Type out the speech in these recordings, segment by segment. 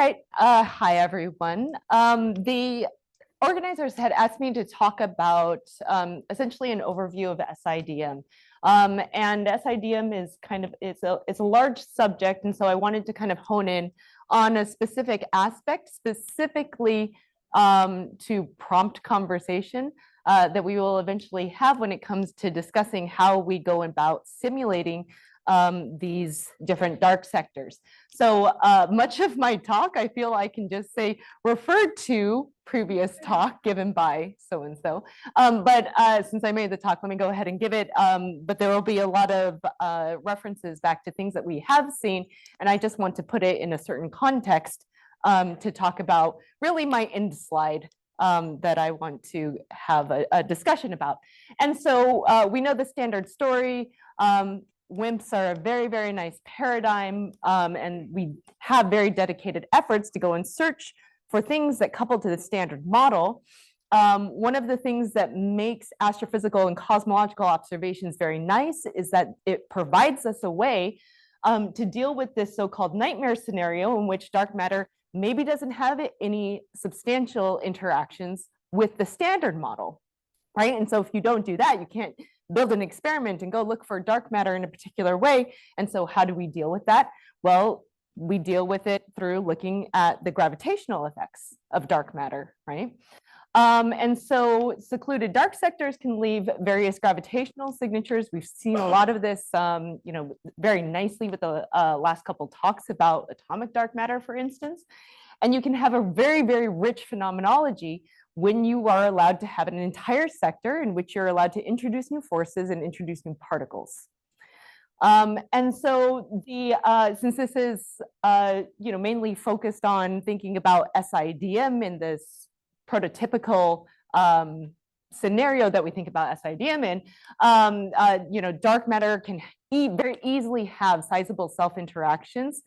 right. Hi, everyone. The organizers had asked me to talk about essentially an overview of SIDM. And SIDM is it's a large subject, and so I wanted to kind of hone in on a specific aspect, specifically to prompt conversation that we will eventually have when it comes to discussing how we go about simulating these different dark sectors. So much of my talk, I feel I can just say referred to previous talk given by so-and-so. But since I made the talk, let me go ahead and give it. But there will be a lot of references back to things that we have seen. And I just want to put it in a certain context to talk about really my end slide that I want to have a discussion about. And so we know the standard story. WIMPs are a very, very nice paradigm, and we have very dedicated efforts to go and search for things that couple to the standard model. One of the things that makes astrophysical and cosmological observations very nice is that it provides us a way to deal with this so-called nightmare scenario in which dark matter maybe doesn't have any substantial interactions with the standard model, right? And so if you don't do that, you can't build an experiment and go look for dark matter in a particular way. And so how do we deal with that? Well, we deal with it through looking at the gravitational effects of dark matter, right? And so secluded dark sectors can leave various gravitational signatures. We've seen a lot of this, very nicely with the last couple talks about atomic dark matter, for instance. And you can have a very, very rich phenomenology when you are allowed to have an entire sector in which you're allowed to introduce new forces and introduce new particles. And so since this is mainly focused on thinking about SIDM in this prototypical scenario that we think about SIDM in, dark matter can very easily have sizable self-interactions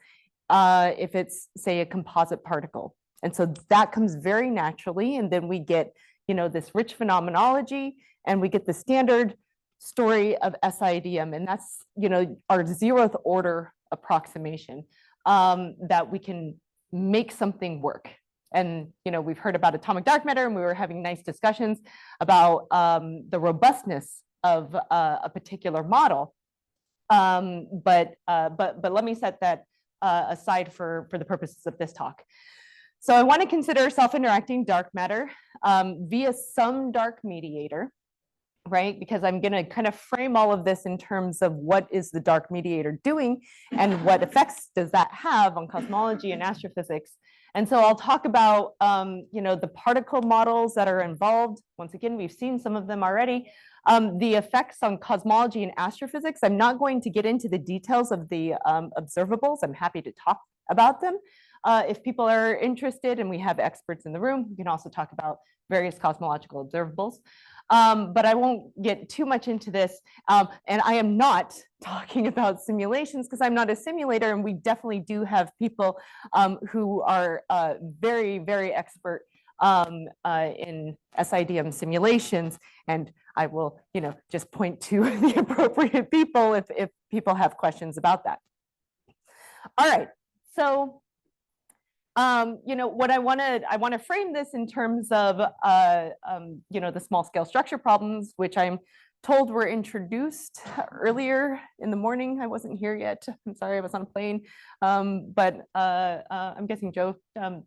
if it's, say, a composite particle. And so that comes very naturally. And then we get, this rich phenomenology, and we get the standard story of SIDM. And that's, our 0th order approximation that we can make something work. And, we've heard about atomic dark matter, and we were having nice discussions about the robustness of a particular model. But let me set that aside for the purposes of this talk. So I want to consider self-interacting dark matter via some dark mediator, right? Because I'm going to kind of frame all of this in terms of what is the dark mediator doing and what effects does that have on cosmology and astrophysics. And so I'll talk about, the particle models that are involved. Once again, we've seen some of them already. The effects on cosmology and astrophysics. I'm not going to get into the details of the observables. I'm happy to talk about them. If people are interested, and we have experts in the room, we can also talk about various cosmological observables. But I won't get too much into this. And I am not talking about simulations because I'm not a simulator, and we definitely do have people who are very, very expert in SIDM simulations. And I will, just point to the appropriate people if people have questions about that. All right, so what I want to frame this in terms of, the small scale structure problems, which I'm told were introduced earlier in the morning. I wasn't here yet. I'm sorry, I was on a plane. But I'm guessing Joe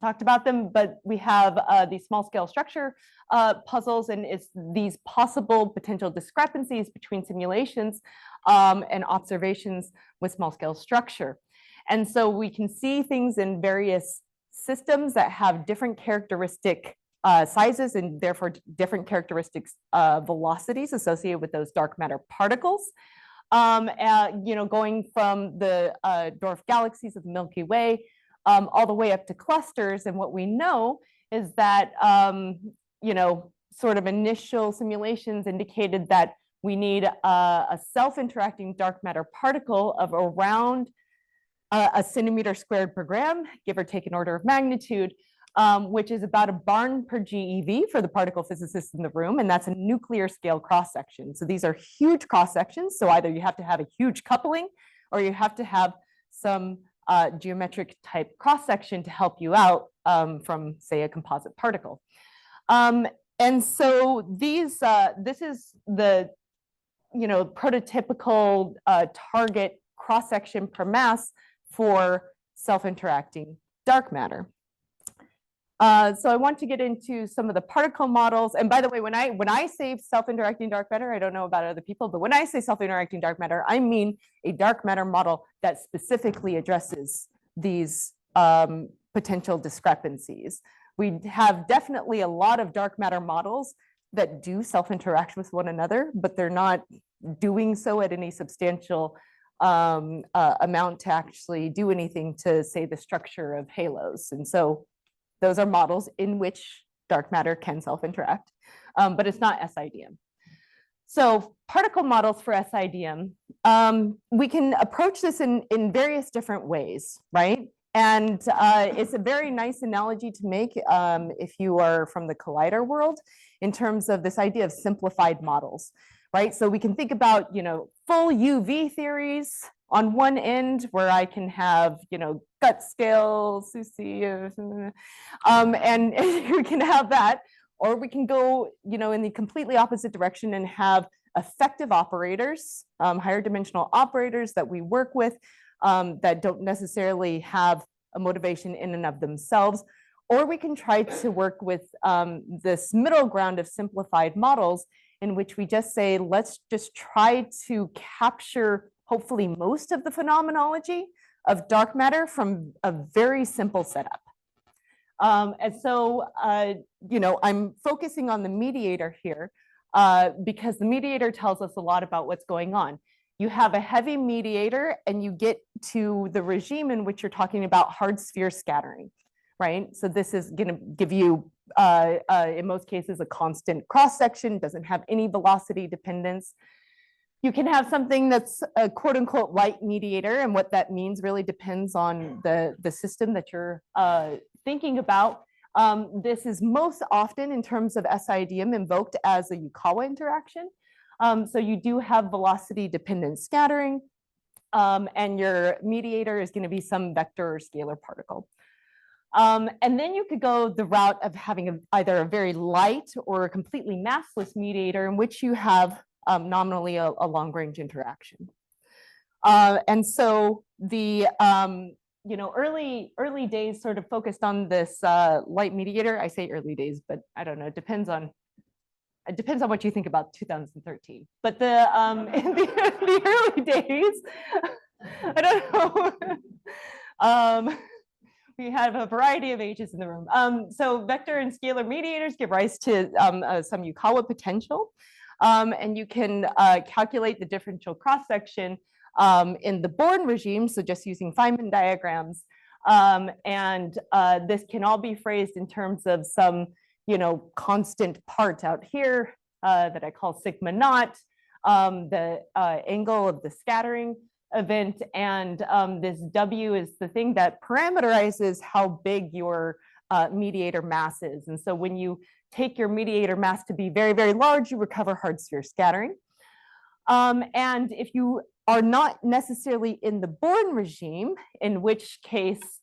talked about them. But we have these small scale structure puzzles, and it's these possible potential discrepancies between simulations and observations with small scale structure. And so we can see things in various systems that have different characteristic sizes and therefore different characteristics velocities associated with those dark matter particles. Going from the dwarf galaxies of the Milky Way all the way up to clusters. And what we know is that, sort of initial simulations indicated that we need a self-interacting dark matter particle of around a centimeter squared per gram, give or take an order of magnitude, which is about a barn per GeV for the particle physicists in the room, and that's a nuclear scale cross section. So these are huge cross sections. So either you have to have a huge coupling, or you have to have some geometric type cross-section to help you out from, say, a composite particle. And so these, this is the, prototypical target cross-section per mass for self-interacting dark matter. So I want to get into some of the particle models. And by the way, when I say self-interacting dark matter, I don't know about other people, but when I say self-interacting dark matter, I mean a dark matter model that specifically addresses these potential discrepancies. We have definitely a lot of dark matter models that do self-interact with one another, but they're not doing so at any substantial amount to actually do anything to, say, the structure of halos. And so those are models in which dark matter can self-interact, but it's not SIDM. So particle models for SIDM, we can approach this in various different ways, right? And it's a very nice analogy to make if you are from the collider world in terms of this idea of simplified models, right? So we can think about, full UV theories on one end where I can have, gut scale, Susie, and you can have that, or we can go, in the completely opposite direction and have effective operators, higher dimensional operators that we work with that don't necessarily have a motivation in and of themselves, or we can try to work with this middle ground of simplified models in which we just say, let's just try to capture hopefully most of the phenomenology of dark matter from a very simple setup. And so, I'm focusing on the mediator here because the mediator tells us a lot about what's going on. You have a heavy mediator and you get to the regime in which you're talking about hard sphere scattering, right? So this is going to give you, in most cases, a constant cross-section, doesn't have any velocity dependence. You can have something that's a quote unquote light mediator, and what that means really depends on the system that you're thinking about. This is most often in terms of SIDM invoked as a Yukawa interaction. So you do have velocity dependent scattering, and your mediator is going to be some vector or scalar particle. And then you could go the route of having either a very light or a completely massless mediator in which you have nominally a long-range interaction. And so the early days sort of focused on this light mediator. I say early days, but I don't know. It depends on what you think about 2013. But in the early days, I don't know. We have a variety of ages in the room. So vector and scalar mediators give rise to some Yukawa potential. And you can calculate the differential cross-section in the Born regime, so just using Feynman diagrams. And this can all be phrased in terms of some, constant part out here that I call sigma naught, the angle of the scattering event, and this W is the thing that parameterizes how big your mediator mass is. And so when you take your mediator mass to be very, very large, you recover hard sphere scattering. And if you are not necessarily in the Born regime, in which case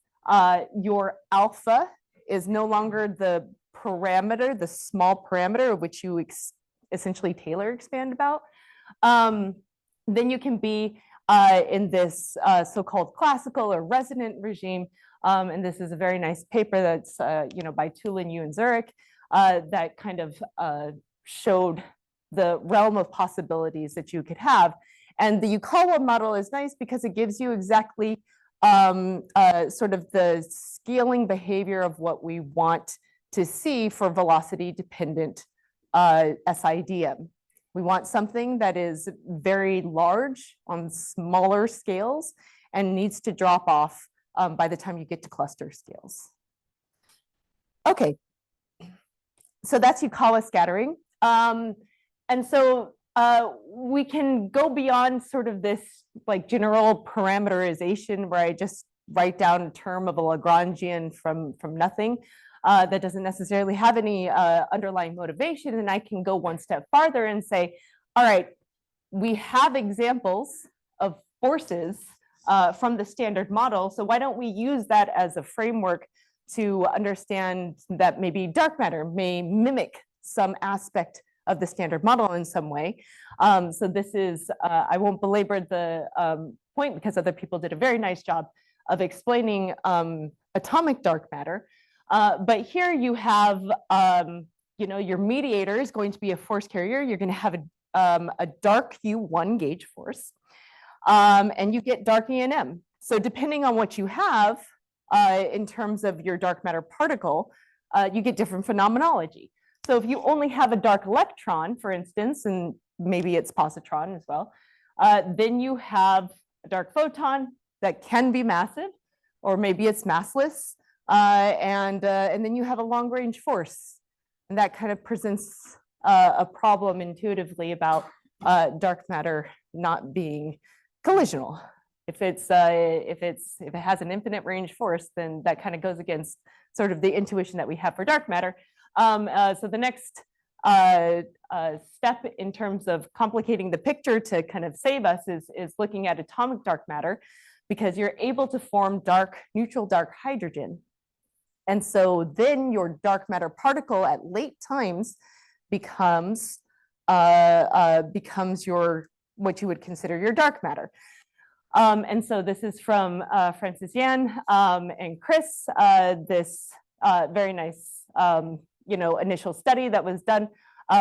your alpha is no longer the parameter, the small parameter of which you essentially Taylor expand about, then you can be in this so-called classical or resonant regime. And this is a very nice paper that's by Tulin, Yu, and Zurich that kind of showed the realm of possibilities that you could have. And the Yukawa model is nice because it gives you exactly sort of the scaling behavior of what we want to see for velocity dependent SIDM. We want something that is very large on smaller scales and needs to drop off by the time you get to cluster scales. Okay, so that's Yukawa scattering. And so we can go beyond sort of this like general parameterization where I just write down a term of a Lagrangian from nothing that doesn't necessarily have any underlying motivation. And I can go one step farther and say, all right, we have examples of forces from the standard model. So why don't we use that as a framework to understand that maybe dark matter may mimic some aspect of the standard model in some way. So this is, I won't belabor the point because other people did a very nice job of explaining atomic dark matter. But here you have, your mediator is going to be a force carrier. You're going to have a dark U1 gauge force, and you get dark E&M. So depending on what you have in terms of your dark matter particle, you get different phenomenology. So if you only have a dark electron, for instance, and maybe it's positron as well, then you have a dark photon that can be massive, or maybe it's massless, and then you have a long range force. And that kind of presents a problem intuitively about dark matter not being collisional. If it has an infinite range force, then that kind of goes against sort of the intuition that we have for dark matter. So the next step in terms of complicating the picture to kind of save us is looking at atomic dark matter, because you're able to form neutral dark hydrogen. And so then your dark matter particle at late times becomes what you would consider your dark matter. And so this is from Francis Yan and Chris, this very nice initial study that was done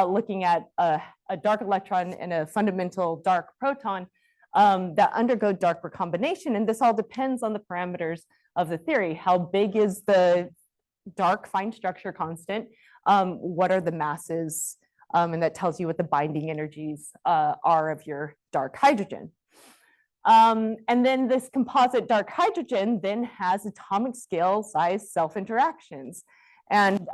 looking at a dark electron and a fundamental dark proton that undergo dark recombination. And this all depends on the parameters of the theory. How big is the dark fine structure constant? What are the masses? And that tells you what the binding energies are of your dark hydrogen. And then this composite dark hydrogen then has atomic scale size self-interactions. And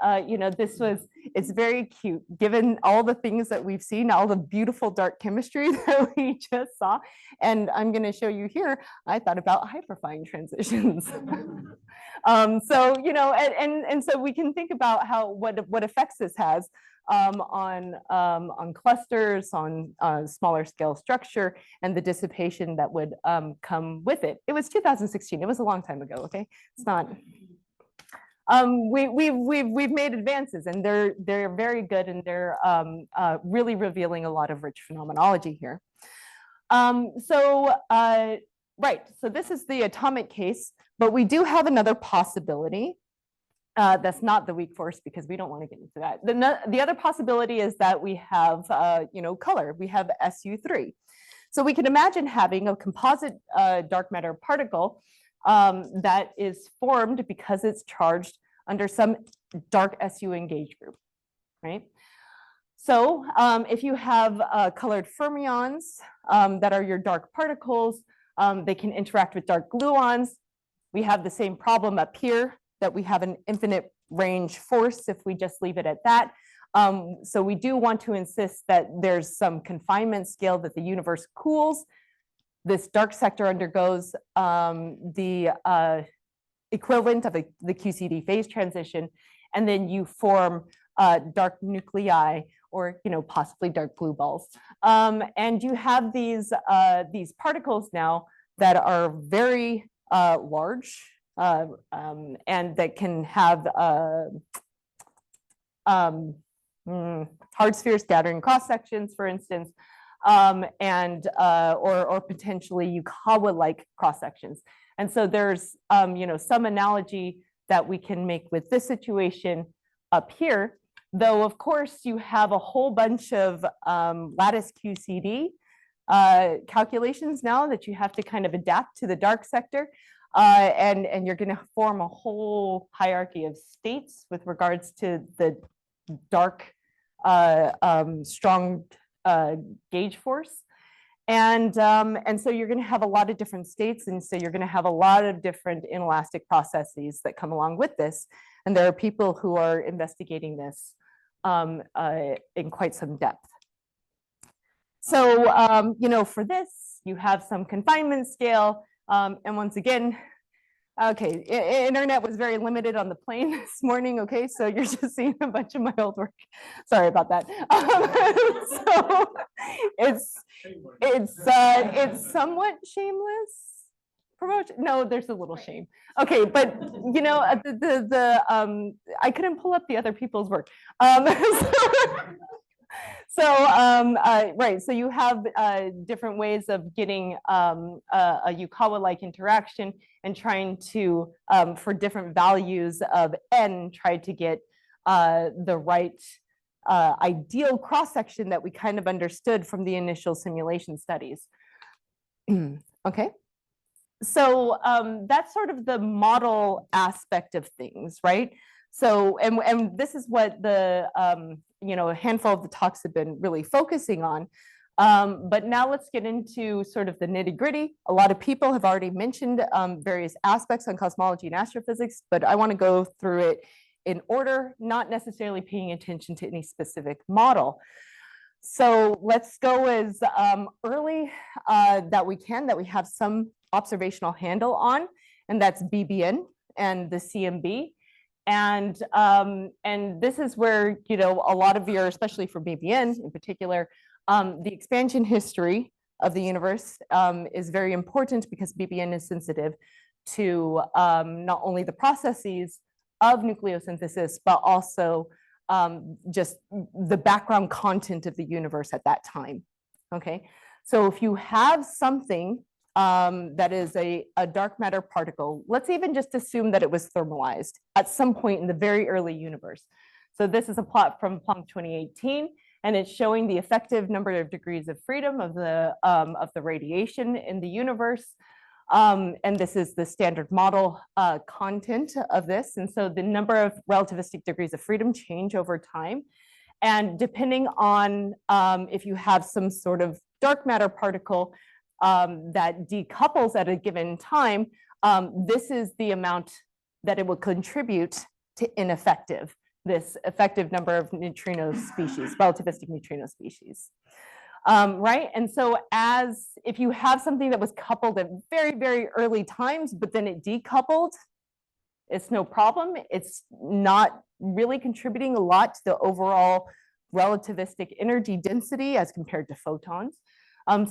it's very cute, given all the things that we've seen, all the beautiful dark chemistry that we just saw. And I'm going to show you here, I thought about hyperfine transitions. So we can think about what effects this has on clusters, on smaller scale structure, and the dissipation that would come with it. It was 2016. It was a long time ago. Okay, it's not. We've made advances, and they're very good, and they're really revealing a lot of rich phenomenology here. Right, so this is the atomic case, but we do have another possibility. That's not the weak force, because we don't want to get into that. The other possibility is that we have color. We have SU3. So we can imagine having a composite dark matter particle that is formed because it's charged under some dark SU engaged group, right? So if you have colored fermions that are your dark particles, they can interact with dark gluons. We have the same problem up here, that we have an infinite range force if we just leave it at that. So we do want to insist that there's some confinement scale, that the universe cools. This dark sector undergoes the equivalent of the QCD phase transition, and then you form dark nuclei, or possibly dark blue balls. And you have these particles now that are very large, and that can have hard sphere scattering cross sections, for instance, or potentially Yukawa-like cross sections. And so there's some analogy that we can make with this situation up here, though of course you have a whole bunch of lattice QCD calculations now that you have to kind of adapt to the dark sector. And you're going to form a whole hierarchy of states with regards to the dark, strong gauge force. And so you're going to have a lot of different states. And so you're going to have a lot of different inelastic processes that come along with this. And there are people who are investigating this in quite some depth. So, for this, you have some confinement scale. And once again, okay, internet was very limited on the plane this morning. Okay, so you're just seeing a bunch of my old work. Sorry about that. So it's somewhat shameless. promotion. No, there's a little shame. Okay, but you know, I couldn't pull up the other people's work. Right, so you have different ways of getting a Yukawa-like interaction and trying to, for different values of n, try to get the right ideal cross-section that we kind of understood from the initial simulation studies. Okay, so that's sort of the model aspect of things, right? So, and this is what the, you know, a handful of the talks have been really focusing on. But now let's get into sort of the nitty gritty. A lot of people have already mentioned various aspects on cosmology and astrophysics, but I want to go through it in order, not necessarily paying attention to any specific model. So let's go as early that we can, that we have some observational handle on, and that's BBN and the CMB. And this is where, you know, a lot of your, especially for BBN in particular, the expansion history of the universe is very important because BBN is sensitive to not only the processes of nucleosynthesis, but also just the background content of the universe at that time. Okay, so if you have something that is a dark matter particle, let's even just assume that it was thermalized at some point in the very early universe. So this is a plot from Planck 2018, and it's showing the effective number of degrees of freedom of the radiation in the universe. And this is the standard model content of this. And so the number of relativistic degrees of freedom change over time. And depending on if you have some sort of dark matter particle that decouples at a given time, this is the amount that it will contribute to ineffective, this effective number of neutrino species, relativistic neutrino species. Right, and so if you have something that was coupled at very, very early times, but then it decoupled, it's no problem. It's not really contributing a lot to the overall relativistic energy density as compared to photons.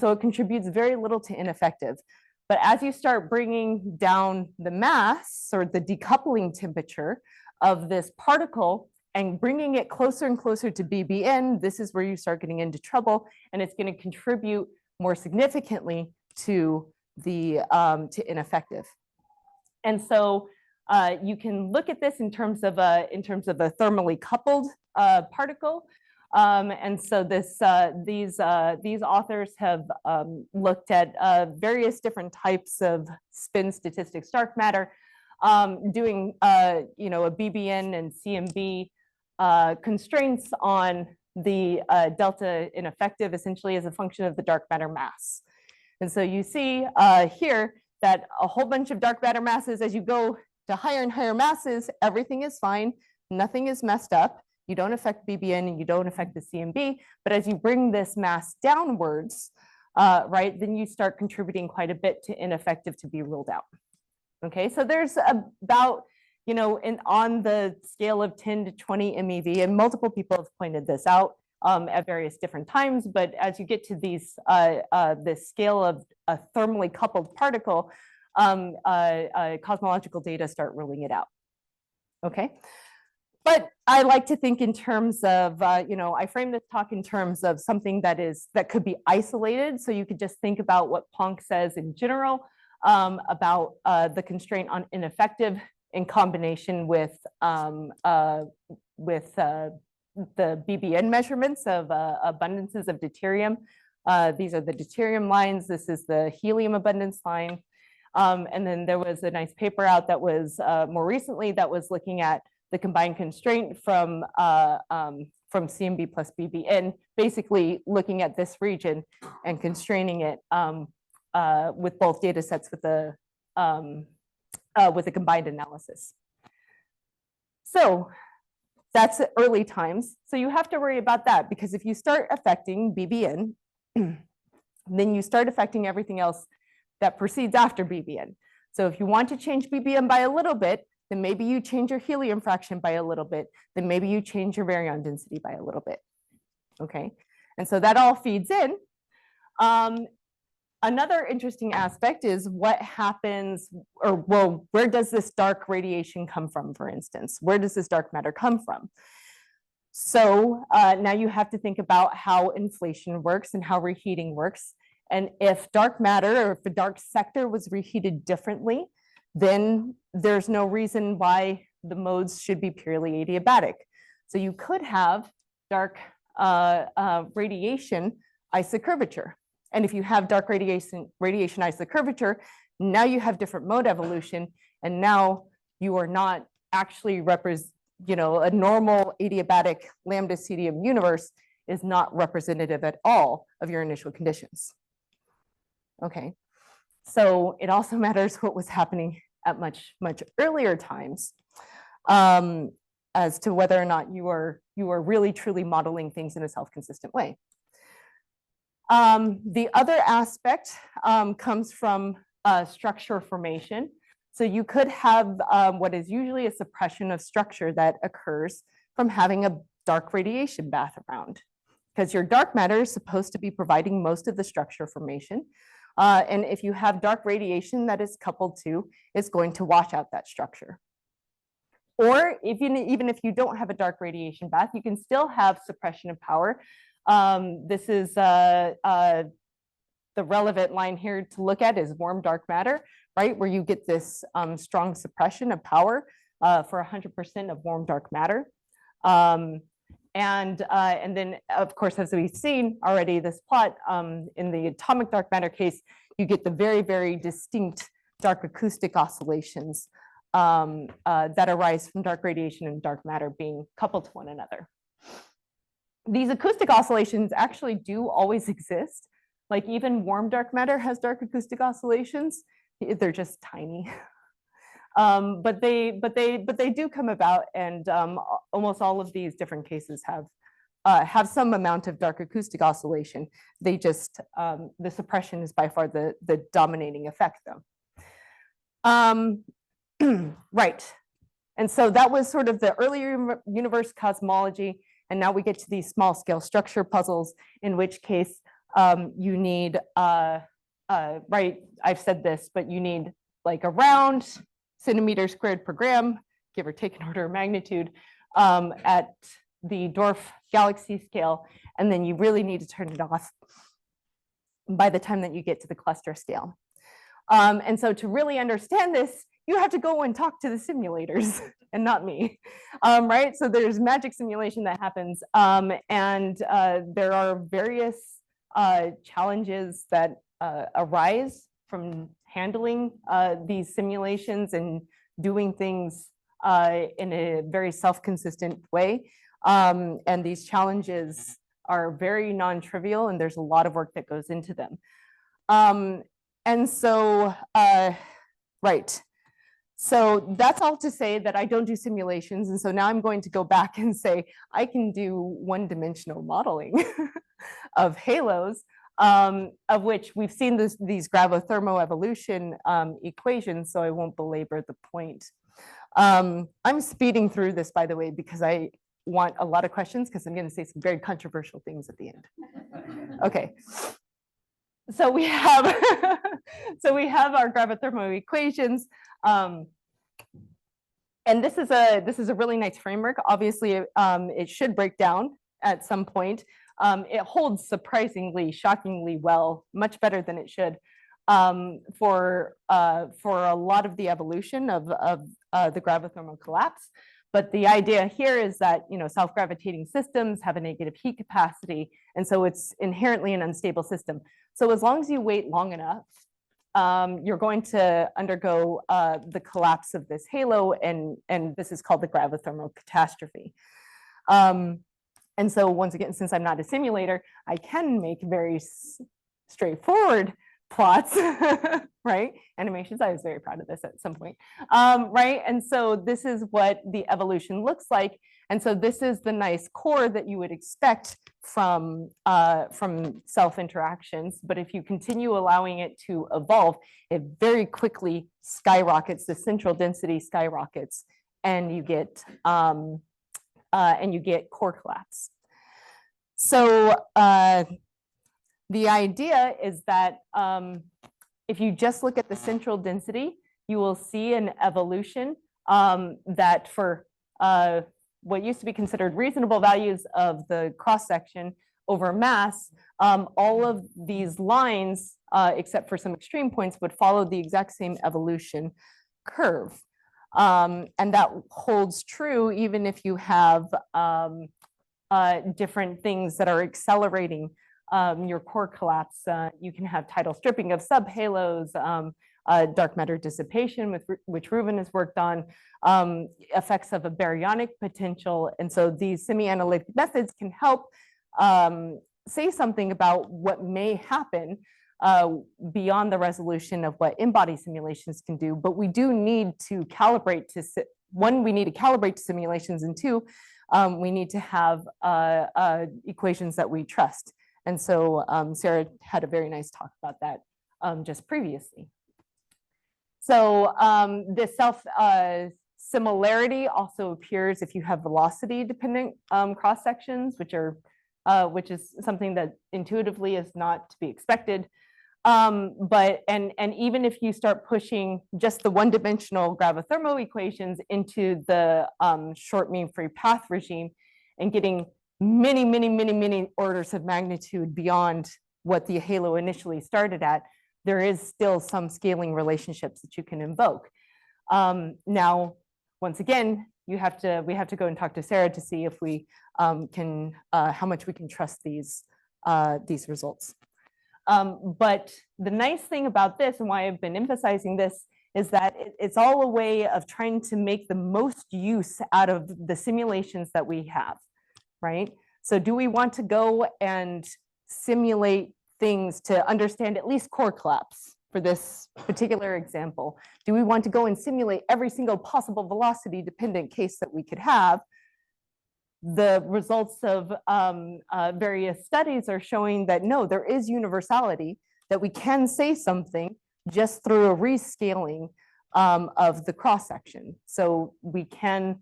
So it contributes very little to ineffective. But as you start bringing down the mass or the decoupling temperature of this particle, and bringing it closer and closer to BBN, this is where you start getting into trouble, and it's going to contribute more significantly to the to ineffective. And so you can look at this in terms of a thermally coupled particle. And so these authors have looked at various different types of spin statistics dark matter, doing you know, a BBN and CMB constraints on the delta ineffective essentially as a function of the dark matter mass. And so you see here that a whole bunch of dark matter masses, as you go to higher and higher masses, everything is fine, nothing is messed up. You don't affect BBN and you don't affect the CMB, but as you bring this mass downwards, right, then you start contributing quite a bit to ineffective to be ruled out. Okay, so there's about, you know, on the scale of 10 to 20 MeV, and multiple people have pointed this out at various different times, but as you get to these, this scale of a thermally coupled particle, cosmological data start ruling it out. Okay, but I like to think in terms of, you know, I frame this talk in terms of something that could be isolated. So you could just think about what Planck says in general about the constraint on ineffective in combination with the BBN measurements of abundances of deuterium. These are the deuterium lines. This is the helium abundance line. And then there was a nice paper out that was more recently that was looking at the combined constraint from CMB plus BBN, basically looking at this region and constraining it with both data sets with the combined analysis. So that's early times. So you have to worry about that, because if you start affecting BBN, then you start affecting everything else that proceeds after BBN. So if you want to change BBN by a little bit, then maybe you change your helium fraction by a little bit, then maybe you change your baryon density by a little bit. Okay, and so that all feeds in. Another interesting aspect is what happens, or well, where does this dark radiation come from, for instance? Where does this dark matter come from? So now you have to think about how inflation works and how reheating works. And if dark matter or if a dark sector was reheated differently, then there's no reason why the modes should be purely adiabatic. So you could have dark radiation isocurvature. And if you have dark radiation isocurvature, now you have different mode evolution, and now you are not actually a normal adiabatic lambda-CDM universe is not representative at all of your initial conditions. Okay, so it also matters what was happening at much earlier times as to whether or not you are really truly modeling things in a self-consistent way. The other aspect comes from structure formation. So you could have what is usually a suppression of structure that occurs from having a dark radiation bath around, because your dark matter is supposed to be providing most of the structure formation. And if you have dark radiation that is coupled to, it's going to wash out that structure. Or even if you don't have a dark radiation bath, you can still have suppression of power. This is the relevant line here to look at is warm dark matter, right? Where you get this strong suppression of power for 100% of warm dark matter. And then, of course, as we've seen already, this plot in the atomic dark matter case, you get the very, very distinct dark acoustic oscillations that arise from dark radiation and dark matter being coupled to one another. These acoustic oscillations actually do always exist. Like even warm dark matter has dark acoustic oscillations. They're just tiny. But they do come about, and almost all of these different cases have some amount of dark acoustic oscillation. They just the suppression is by far the dominating effect, though. Right, and so that was sort of the earlier universe cosmology, and now we get to these small scale structure puzzles, in which case you need right, I've said this, but you need like around centimeters squared per gram, give or take an order of magnitude, at the dwarf galaxy scale, and then you really need to turn it off by the time that you get to the cluster scale. And so to really understand this, you have to go and talk to the simulators and not me, right? So there's magic simulation that happens, and there are various challenges that arise from handling these simulations and doing things in a very self-consistent way. And these challenges are very non-trivial, and there's a lot of work that goes into them. And so, right. So that's all to say that I don't do simulations. And so now I'm going to go back and say, I can do one-dimensional modeling of halos, of which we've seen these gravothermoevolution equations, so I won't belabor the point. I'm speeding through this, by the way, because I want a lot of questions, because I'm going to say some very controversial things at the end. Okay. So we have our gravothermo equations, and this is a really nice framework. Obviously, it should break down at some point. It holds surprisingly, shockingly well, much better than it should, for a lot of the evolution of the gravothermal collapse. But the idea here is that, self-gravitating systems have a negative heat capacity, and so it's inherently an unstable system. So as long as you wait long enough, you're going to undergo the collapse of this halo, and this is called the gravothermal catastrophe. And so once again, since I'm not a simulator, I can make very straightforward plots, right? Animations, I was very proud of this at some point, right? And so this is what the evolution looks like. And so this is the nice core that you would expect from self-interactions. But if you continue allowing it to evolve, it very quickly skyrockets, the central density skyrockets, and you get core collapse. So the idea is that if you just look at the central density, you will see an evolution that for what used to be considered reasonable values of the cross-section over mass, all of these lines, except for some extreme points, would follow the exact same evolution curve. And that holds true even if you have different things that are accelerating your core collapse. You can have tidal stripping of subhalos, dark matter dissipation, which Reuven has worked on, effects of a baryonic potential. And so these semi-analytic methods can help say something about what may happen beyond the resolution of what in-body simulations can do. But we do need to calibrate to, one, we need to calibrate to simulations, and two, we need to have equations that we trust. And so Sarah had a very nice talk about that just previously. So this self-similarity also appears if you have velocity-dependent cross-sections, which is something that intuitively is not to be expected. But even if you start pushing just the one-dimensional gravithermal equations into the short mean free path regime and getting many orders of magnitude beyond what the halo initially started at, there is still some scaling relationships that you can invoke. Now, once again, we have to go and talk to Sarah to see if we can, how much we can trust these results. But the nice thing about this, and why I've been emphasizing this, is that it's all a way of trying to make the most use out of the simulations that we have, right? So do we want to go and simulate things to understand at least core collapse for this particular example? Do we want to go and simulate every single possible velocity dependent case that we could have? The results of various studies are showing that no, there is universality, that we can say something just through a rescaling of the cross-section. So we can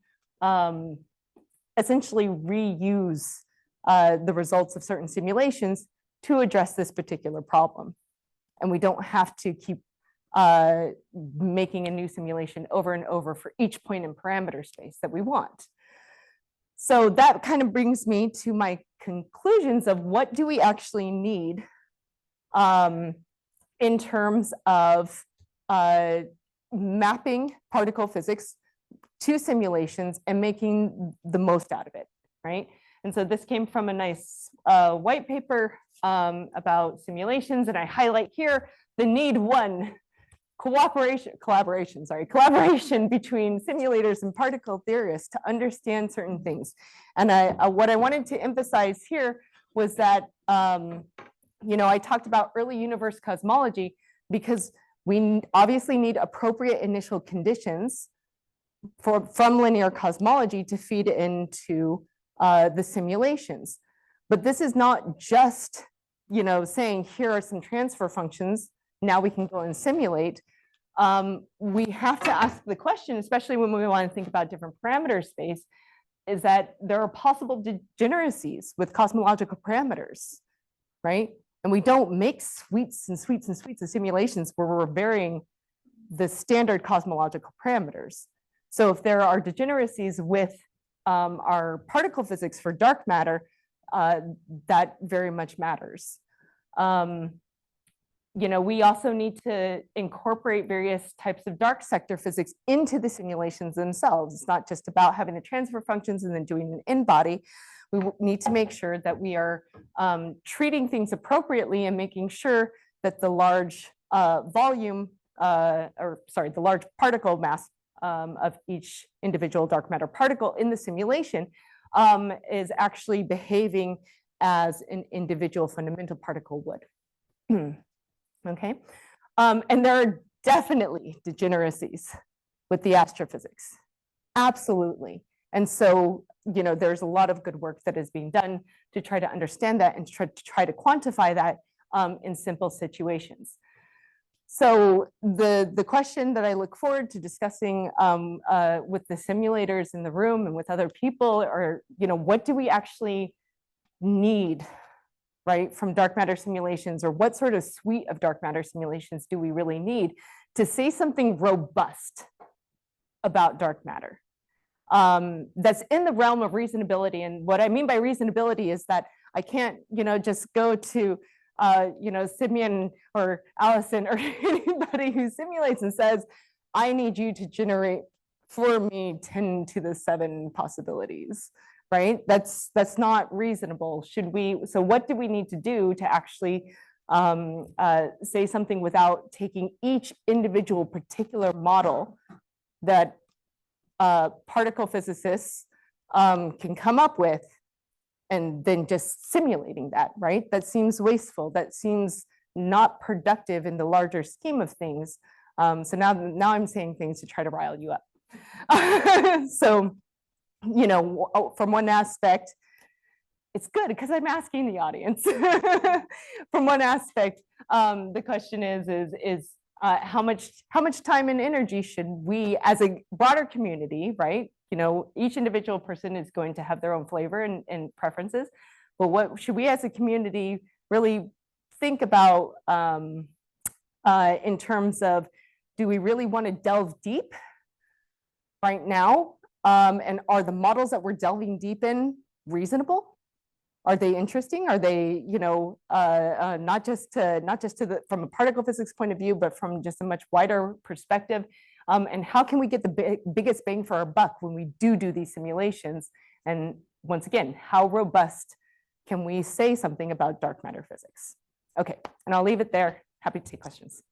essentially reuse the results of certain simulations to address this particular problem. And we don't have to keep making a new simulation over and over for each point in parameter space that we want. So that kind of brings me to my conclusions of what do we actually need in terms of mapping particle physics to simulations and making the most out of it, right? And so this came from a nice white paper about simulations, and I highlight here the need one, collaboration between simulators and particle theorists to understand certain things. And what I wanted to emphasize here was that, I talked about early universe cosmology because we obviously need appropriate initial conditions from linear cosmology to feed into the simulations. But this is not just, saying here are some transfer functions, now we can go and simulate. We have to ask the question, especially when we want to think about different parameter space, is that there are possible degeneracies with cosmological parameters, right? And we don't make suites and suites and suites of simulations where we're varying the standard cosmological parameters. So if there are degeneracies with our particle physics for dark matter, that very much matters. We also need to incorporate various types of dark sector physics into the simulations themselves. It's not just about having the transfer functions and then doing an in-body. We need to make sure that we are treating things appropriately and making sure that the large the large particle mass of each individual dark matter particle in the simulation is actually behaving as an individual fundamental particle would. Okay, and there are definitely degeneracies with the astrophysics, absolutely. And so, there's a lot of good work that is being done to try to understand that and to try to quantify that in simple situations. So the question that I look forward to discussing with the simulators in the room and with other people are, what do we actually need right, from dark matter simulations, or what sort of suite of dark matter simulations do we really need to say something robust about dark matter? That's in the realm of reasonability. And what I mean by reasonability is that I can't, just go to, Simeon or Allison or anybody who simulates and says, I need you to generate for me 10 to the 7 possibilities, right? That's not reasonable. So what do we need to do to actually say something without taking each individual particular model that particle physicists can come up with and then just simulating that, right? That seems wasteful. That seems not productive in the larger scheme of things. So now I'm saying things to try to rile you up. So, from one aspect, it's good because I'm asking the audience. From one aspect, the question is how much time and energy should we, as a broader community, right? Each individual person is going to have their own flavor and preferences, but what should we as a community really think about in terms of, do we really want to delve deep right now? And are the models that we're delving deep in reasonable? Are they interesting? Are they, not just from a particle physics point of view, but from just a much wider perspective? And how can we get the biggest bang for our buck when we do these simulations? And once again, how robust can we say something about dark matter physics? Okay, and I'll leave it there. Happy to take questions.